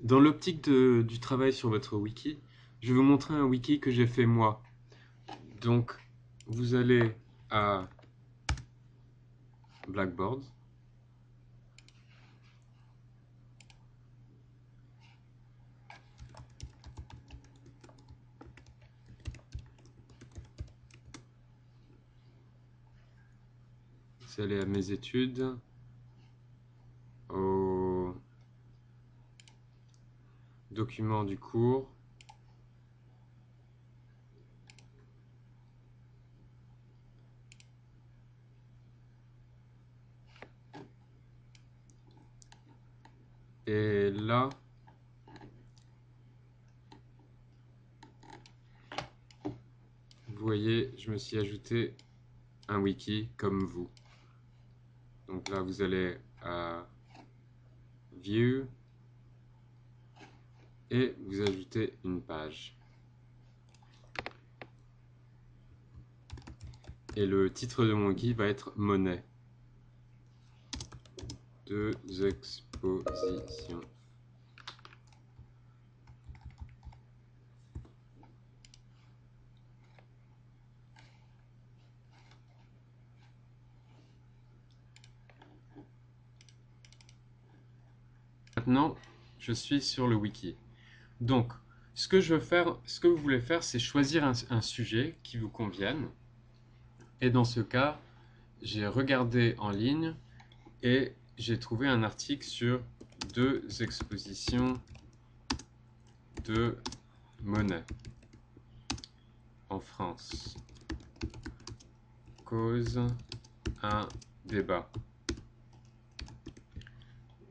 Dans l'optique du travail sur votre wiki, je vais vous montrer un wiki que j'ai fait moi. Donc, vous allez à Blackboard. Vous allez à mes études, au document du cours. Et là, vous voyez, je me suis ajouté un wiki comme vous. Donc là, vous allez à View et vous ajoutez une page. Et le titre de mon wiki va être Monnaie. Deux expositions. Maintenant, je suis sur le wiki. Donc, ce que vous voulez faire, c'est choisir un sujet qui vous convienne. Et dans ce cas, j'ai regardé en ligne et j'ai trouvé un article sur deux expositions de monnaie en France. Cause un débat.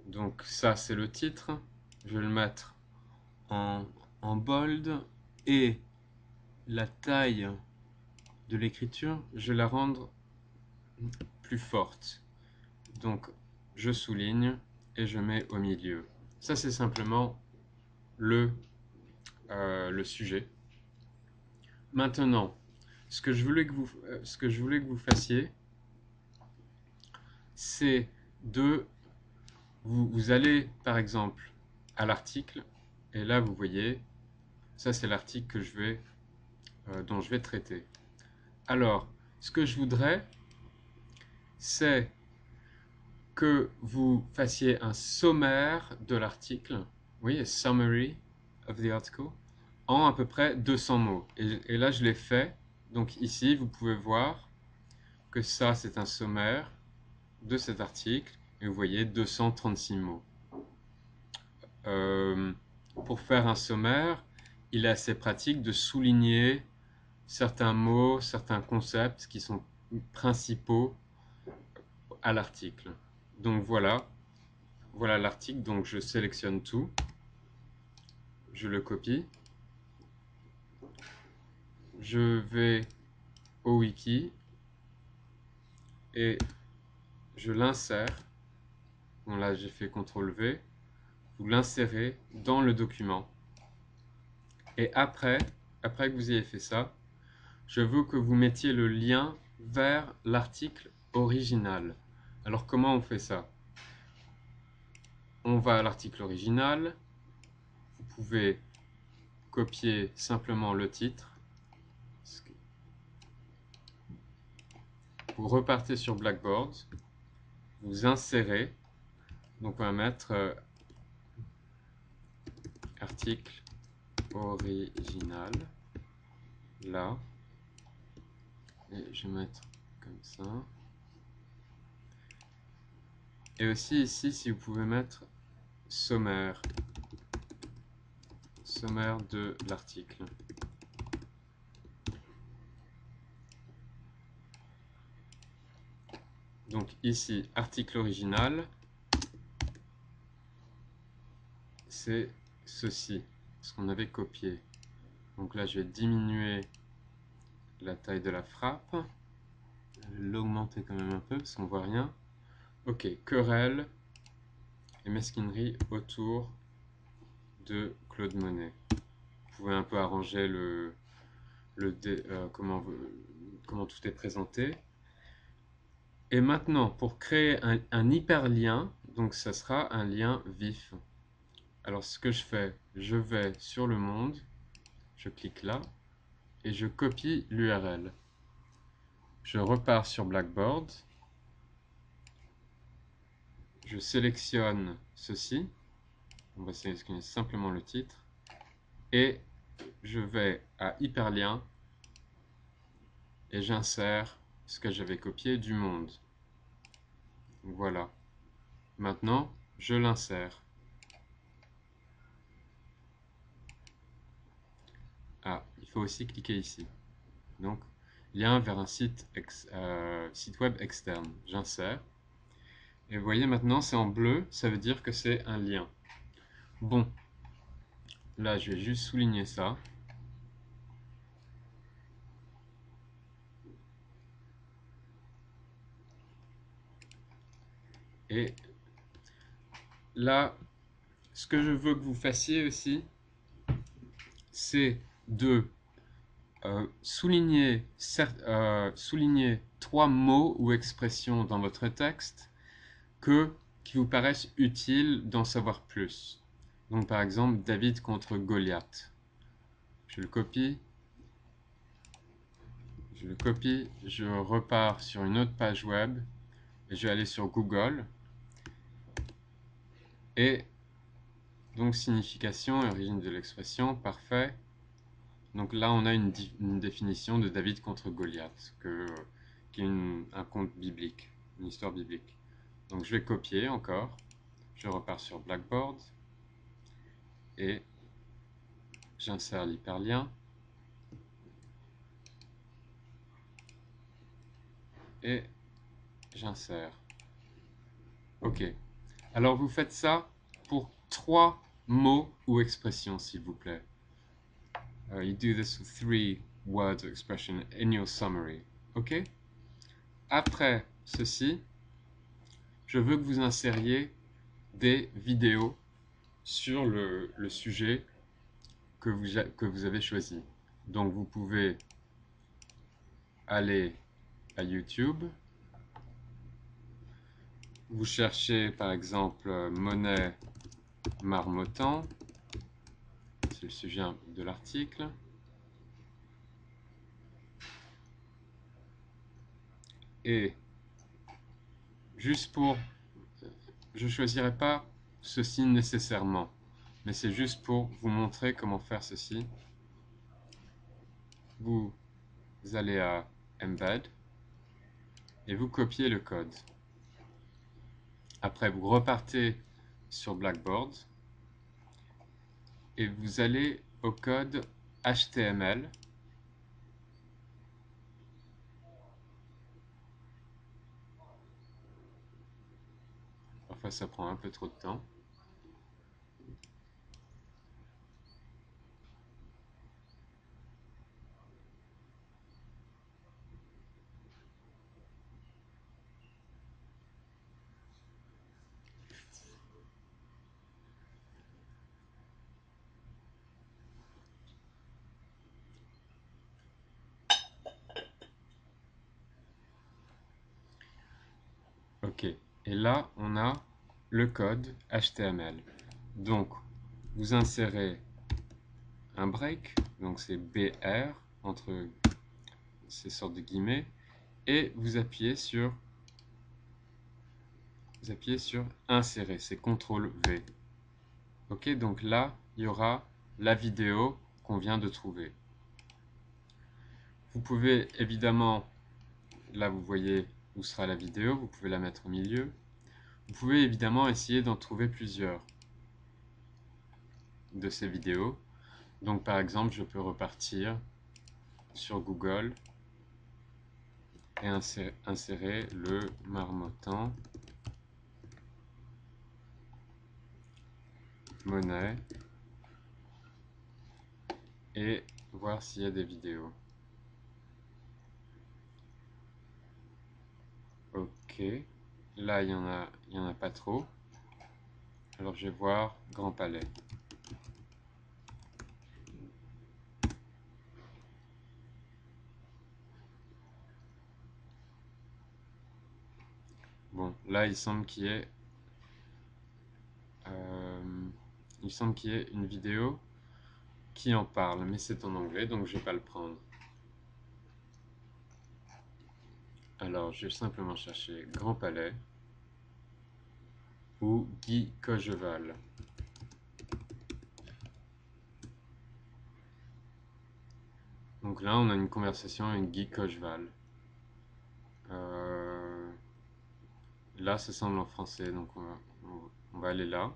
Donc ça, c'est le titre. Je vais le mettre en bold et la taille de l'écriture, je vais la rendre plus forte. Donc je souligne et je mets au milieu. Ça, c'est simplement le sujet. Maintenant, ce que je voulais que vous fassiez, c'est vous allez par exemple à l'article et là vous voyez, ça c'est l'article dont je vais traiter. Alors, ce que je voudrais, c'est que vous fassiez un sommaire de l'article, oui, a summary of the article, en à peu près 200 mots. Et là, je l'ai fait. Donc ici, vous pouvez voir que ça, c'est un sommaire de cet article. Et vous voyez 236 mots. Pour faire un sommaire, il est assez pratique de souligner certains mots, certains concepts qui sont principaux à l'article. Donc voilà l'article, donc je sélectionne tout, je le copie, je vais au wiki et je l'insère. Bon là j'ai fait CTRL V, vous l'insérez dans le document. Et après que vous ayez fait ça, je veux que vous mettiez le lien vers l'article original. Alors comment on fait ça? On va à l'article original, vous pouvez copier simplement le titre, vous repartez sur Blackboard, vous insérez, donc on va mettre article original, là, et je vais mettre comme ça. Et aussi ici, si vous pouvez mettre sommaire de l'article. Donc ici, article original, c'est ceci, ce qu'on avait copié. Donc là, je vais diminuer la taille de la frappe, l'augmenter quand même un peu parce qu'on voit rien. Ok, querelle et mesquinerie autour de Claude Monet. Vous pouvez un peu arranger comment tout est présenté. Et maintenant, pour créer un hyperlien, donc ça sera un lien vif. Alors ce que je fais, je vais sur le monde, je clique là et je copie l'URL. Je repars sur Blackboard, je sélectionne ceci, on va sélectionner simplement le titre, et je vais à hyperlien et j'insère ce que j'avais copié du monde. Voilà. Maintenant, je l'insère. Ah, il faut aussi cliquer ici. Donc, lien vers un site web externe. J'insère. Et vous voyez maintenant, c'est en bleu, ça veut dire que c'est un lien. Bon, là, je vais juste souligner ça. Et là, ce que je veux que vous fassiez aussi, c'est de souligner 3 mots ou expressions dans votre texte qui vous paraissent utiles d'en savoir plus. Donc par exemple, David contre Goliath. Je le copie, je repars sur une autre page web, et je vais aller sur Google, et donc signification et origine de l'expression, parfait. Donc là, on a une définition de David contre Goliath, qui est un conte biblique, une histoire biblique. Donc je vais copier encore, je repars sur Blackboard, et j'insère l'hyperlien, et j'insère. Ok. Alors vous faites ça pour 3 mots ou expressions, s'il vous plaît. You do this with 3 words or expression in your summary. Ok. Après ceci, je veux que vous insériez des vidéos sur le sujet que vous avez choisi. Donc vous pouvez aller à YouTube, vous cherchez par exemple monnaie marmottant, c'est le sujet de l'article, et juste pour, je ne choisirai pas ceci nécessairement, mais c'est juste pour vous montrer comment faire ceci. Vous allez à Embed et vous copiez le code. Après, vous repartez sur Blackboard et vous allez au code HTML. Parfois, ça prend un peu trop de temps. Ok, et là, on a le code HTML. Donc, vous insérez un break, donc c'est BR entre ces sortes de guillemets, et vous appuyez sur insérer, c'est CTRL V. Ok, donc là, il y aura la vidéo qu'on vient de trouver. Vous pouvez évidemment, là vous voyez où sera la vidéo, vous pouvez la mettre au milieu. Vous pouvez évidemment essayer d'en trouver plusieurs de ces vidéos. Donc par exemple, je peux repartir sur Google et insérer le marmottant monnaie et voir s'il y a des vidéos. Ok, là il y en a pas trop. Alors je vais voir Grand Palais. Bon, là il semble qu'il y ait Il semble qu'il y ait une vidéo qui en parle, mais c'est en anglais, donc je vais pas le prendre. Alors, je vais simplement chercher Grand Palais ou Guy Cogeval. Donc là, on a une conversation avec Guy Cogeval. Là, ça semble en français, donc on va aller là.